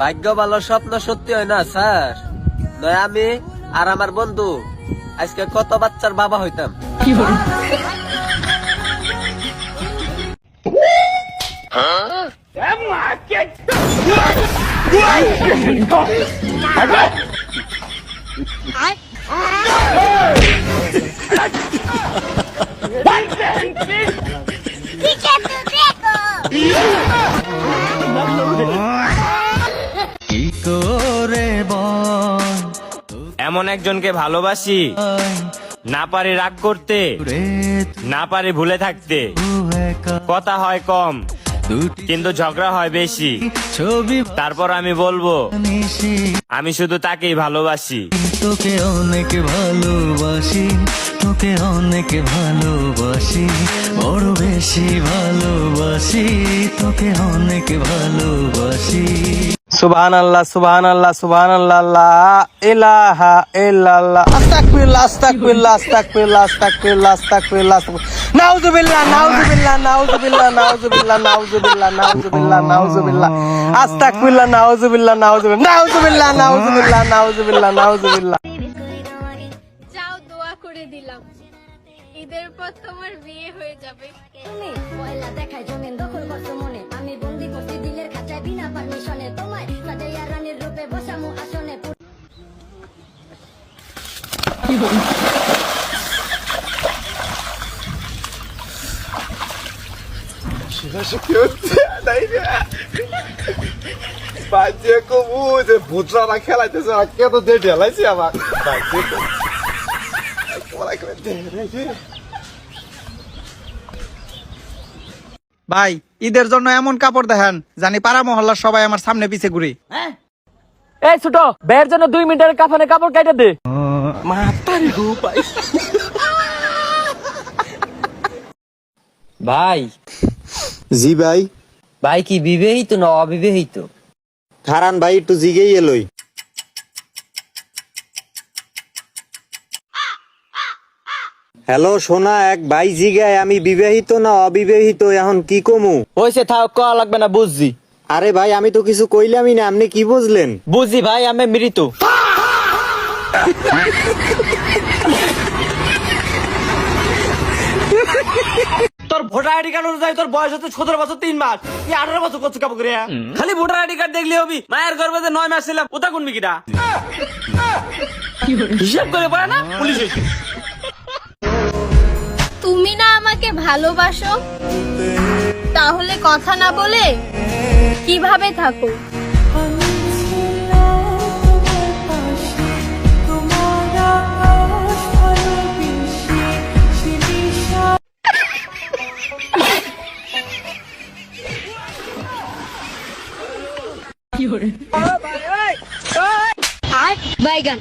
ভাগ্য ভালো স্বপ্ন সত্যি হয় না স্যার, নয় আমি আর আমার বন্ধু আজকে কত বাচ্চার বাবা হইতাম। এমন একজনকে ভালোবাসি, না পারি রাগ করতে, না পারি ভুলে থাকতে। কথা হয় কম কিন্তু ঝগড়া হয় বেশি। তারপর আমি বলবো আমি শুধু তাকেই ভালোবাসি। তোকে অনেক ভালোবাসি, তোকে অনেক ভালোবাসি, বড় বেশি ভালোবাসি, তোকে অনেক ভালোবাসি। সুবহানাল্লাহ সুবহানাল্লাহ সুবহানাল্লাহ, লা ইলাহা ইল্লাল্লাহ, আস্তাগফিরুল্লাহ আস্তাগফিরুল্লাহ আস্তাগফিরুল্লাহ আস্তাগফিরুল্লাহ আস্তাগফিরুল্লাহ, নাউযুবিল্লাহ নাউযুবিল্লাহ নাউযুবিল্লাহ নাউযুবিল্লাহ নাউযুবিল্লাহ নাউযুবিল্লাহ নাউযুবিল্লাহ, আস্তাগফিরুল্লাহ নাউযুবিল্লাহ নাউযুবিল্লাহ নাউযুবিল্লাহ নাউযুবিল্লাহ নাউযুবিল্লাহ নাউযুবিল্লাহ। যাও, দোয়া করে দিলাম, ঈদের পর তোমার বিয়ে হয়ে যাবে। তুমি পয়লা দেখায় জমিন দখল করছো মনে, আমি বন্দি করছি দিলের খাঁচায় বিনা পারমিশনে, তোমায় সাজাইয়া রানীর রূপে বসামু আসনে। ভুতরা খেলাইতেছে, কে তো দিয়ে ঢেলাইছি আমার। ভাই, ঈদের জন্য এমন কাপড় দেখান জানি পাড়া মহল্লার সবাই আমার সামনে পিছে ঘুরে। এই ছোট, বের জন্য 2 মিনিটের কাফনে কাপড় কাইটা দে। ভাই, জি ভাই। ভাই কি বিবাহিত না অবিবাহিত? খারান ভাই একটু জিগেই এলোই। হ্যালো সোনা, এক ভাই জিগায় আমি বিবাহিত না অবিবাহিত, এখন কি কমু? হইছে, থাক, কয়া লাগবে না, বুঝছি। আরে ভাই আমি তো কিছু কইলামই না, আপনি কি বুঝলেন? বুঝছি ভাই, আমি মৃত। তোর ভোটার আইডি কার্ড অনুযায়ী তোর বয়স হচ্ছে 17 বছর 3 মাস। তুই 18 বছর করছিস কাপড় করে। খালি ভোটার আইডি কার্ড দেখলি হবি? মায়ের গর্ভে যে 9 মাস ছিলাম ওটা কোন মিকিটা? হিসাব করে পারে না পুলিশ এসে। তুমি না আমাকে ভালোবাসো, তাহলে কথা না বলে কিভাবে থাকো? বাইগান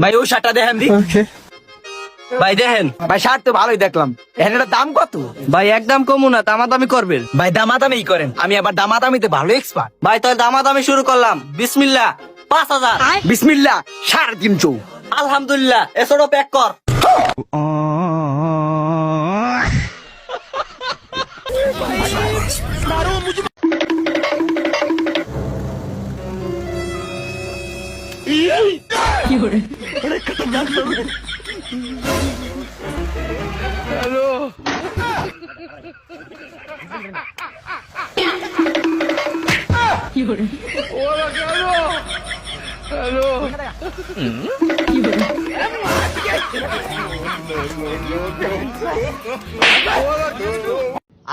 ভাই ও শার্টটা দেখেন দি। ভাই দেখেন, ভাই শার্ট তো ভালোই দেখলাম, এখানে এটার দাম কত? ভাই একদম কমু না, দামাদামি করবেন? ভাই দামাদামি করেন, আমি আবার দামাদামিতে ভালো এক্সপার্ট। ভাই তাহলে দামাদামি শুরু করলাম। বিসমিল্লাহ 5000, বিসমিল্লাহ 350, আলহামদুলিল্লাহ এসোডো প্যাক কর।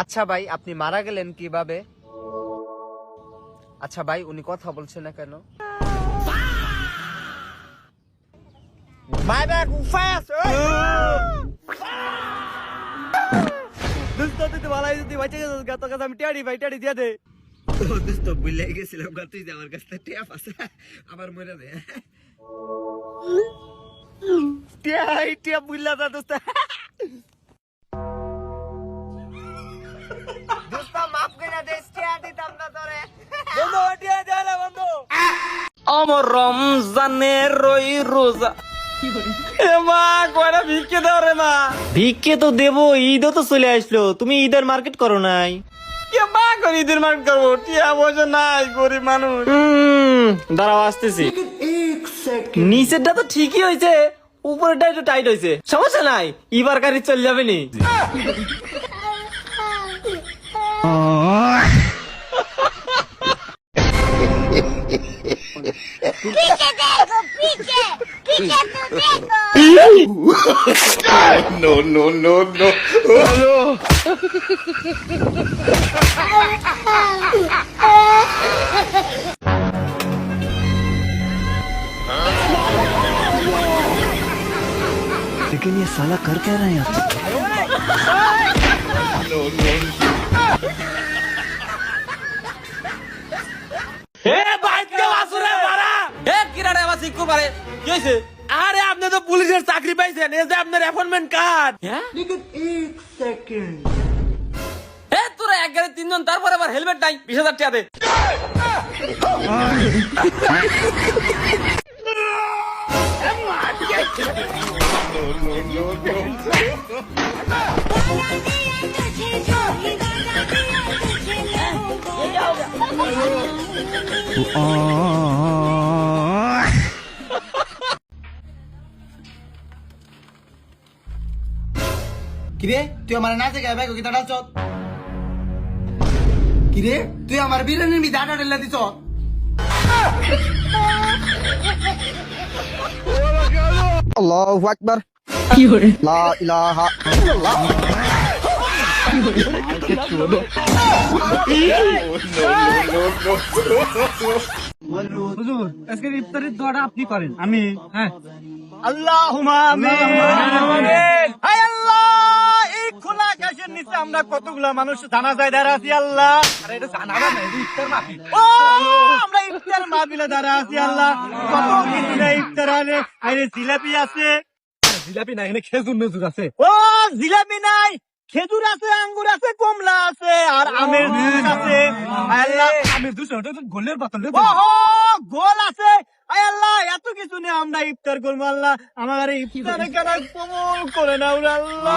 আচ্ছা ভাই, আপনি মারা গেলেন কিভাবে? আচ্ছা ভাই, উনি কথা বলছে না কেন? আমি টিয়ারি ভাই, টিয়ারি দিয়ে দে। দোস্ত ভুলে গেছিলাম, তুই যে আমার কাছে টেপ আছে, আবার মরে দে। বুঝলা যা দোস্ত মাফ করে দে দিতাম না তোরে বন্ধু টিয়া দে না বন্ধু আমার রমজানের রই রোজা এ মা কয়টা ভিক্ষে দাও রে মা। ভিক্ষে তো দেবো, ঈদও তো চলে আসলো, তুমি ঈদের মার্কেট করো নাই? কে মা করে ঈদের মার্কেট করবো, টিয়া পয়সা নাই, গরিব মানুষ। দাঁড়াও আসতেছি। নিচেরটা তো ঠিকই হয়েছে, উপরেরটা একটু টাইট হয়েছে, সমস্যা নাই, এবার গাড়ি চলে যাবে নি। लेकिन ये साला कर क्या रहे हैं यहाँ? আরে আপনি তো পুলিশের চাকরি পাইছেন, এই যে আপনার অ্যাপয়েন্টমেন্ট কার্ড। তোরা এক গাড়ি তিনজন, তারপর আবার হেলমেট নাই, 20,000 টাকা দে। কিরে তুই আমার নাচে গায়ে ব্যাগ গীতা ডালছ? কিরে তুই আমার বিরিয়ানির মি দাঁড়া ঢেলে দিছ? আল্লাহু আকবার। লা ইলাহা ইল্লাল্লাহ। হুজুর আজকে ইফতারের দোয়াটা আপনি করেন। আমি হ্যাঁ আল্লাহুম্মা আমিন। হায় আল্লাহ, এই খোলা আকাশের নিচে আমরা কতগুলা মানুষ জানাজায় দাঁড়া আছি আল্লাহ। আরে এটা জানাজা না, এটা ইফতার মাহফিল। ও আমরা ইফতার মাহফিলে দাঁড়া আছি আল্লাহ। কত কিছু না ইফতার আনে, আরে জিলাপি আছে। জিলাপি নাই, এখানে খেজুর মেজুর আছে। ও জিলাপি নাই, খেজুর আছে, আঙ্গুর আছে, কমলা আছে, আর আমের জুস আছে। আয় আল্লাহ, আমের জুস ওটা তো গোলের বোতল। ওহো গোল আছে। আয় আল্লাহ, এত কিছু নিয়ে আমরা ইফতার করবো আল্লাহ। আমার ইফতারে কেন কবুল করে নাও আল্লাহ।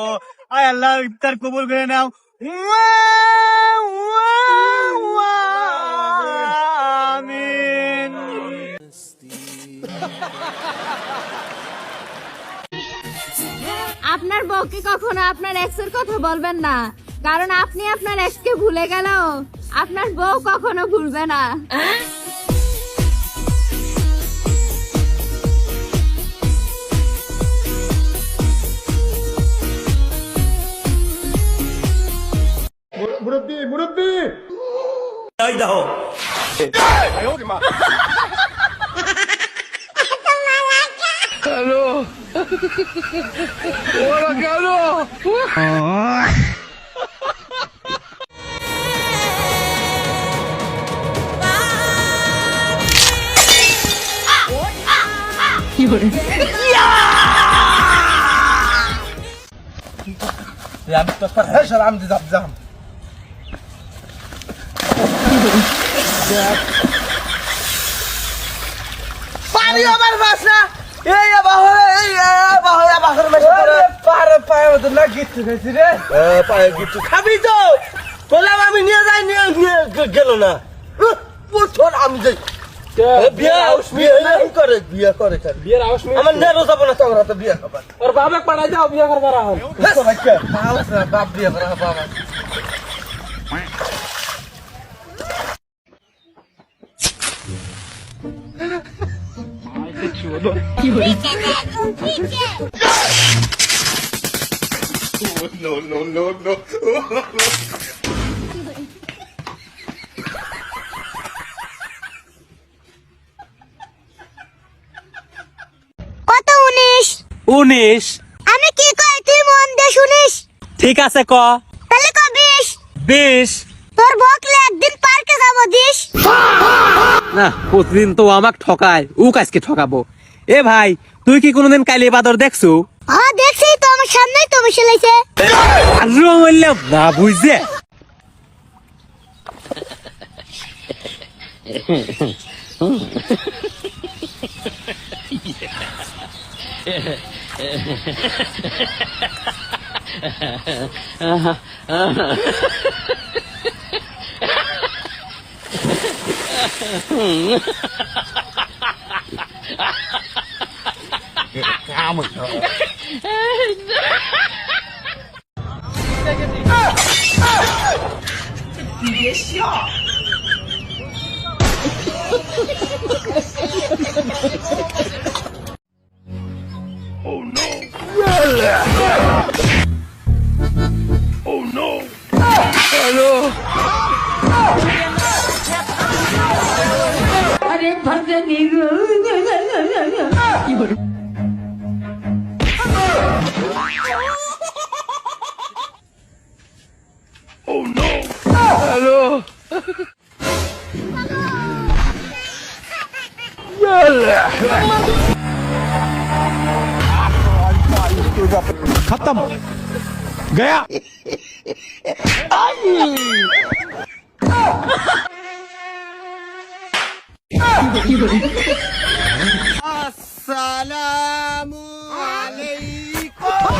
ও আয় আল্লাহ, ইফতার কবুল করে নাও। আমিন। আপনার বউকে কখনো আপনার এক্সের কথা বলবেন না, কারণ আপনি আপনার এক্সকে ভুলে গেলেও আপনার বউ কখনো ভুলবে না। পারি আমার বাসা এই বাহরে, এই বাহরে বাহরে মেশে করে পারে পায়ে মতো না গিট্টু খাইছি রে। পায়ে গিট্টু খাবি তো বললাম, আমি নিয়ে যাই, নিয়ে গেল না। পুরো আমি যাই বিয়া উসমি করে বিয়া করে বিয়ের আউসমি আমার নেরো যাব না, তোমরা তো বিয়া করবা। ওর বাবা পাঠাই দাও, বিয়া করবার আহ বাপ বিয়া করা বাবা। কত 19? 19? আমি কি কই তুই মন দিয়ে শুনিস? ঠিক আছে ক। তাহলে ক 20? 20? তোর বকলে একদিন পার্কে যাবো দিস। না প্রতিদিন তো আমাক ঠকায়, ও আজকে ঠকাবো। এ ভাই তুই কি কোনোদিন কালি বাদর দেখছো? দেখছি তো, আমার সামনেই তো বসে লাইছে। আর বললাম না বুঝছে। আসসালামু আলাইকুম।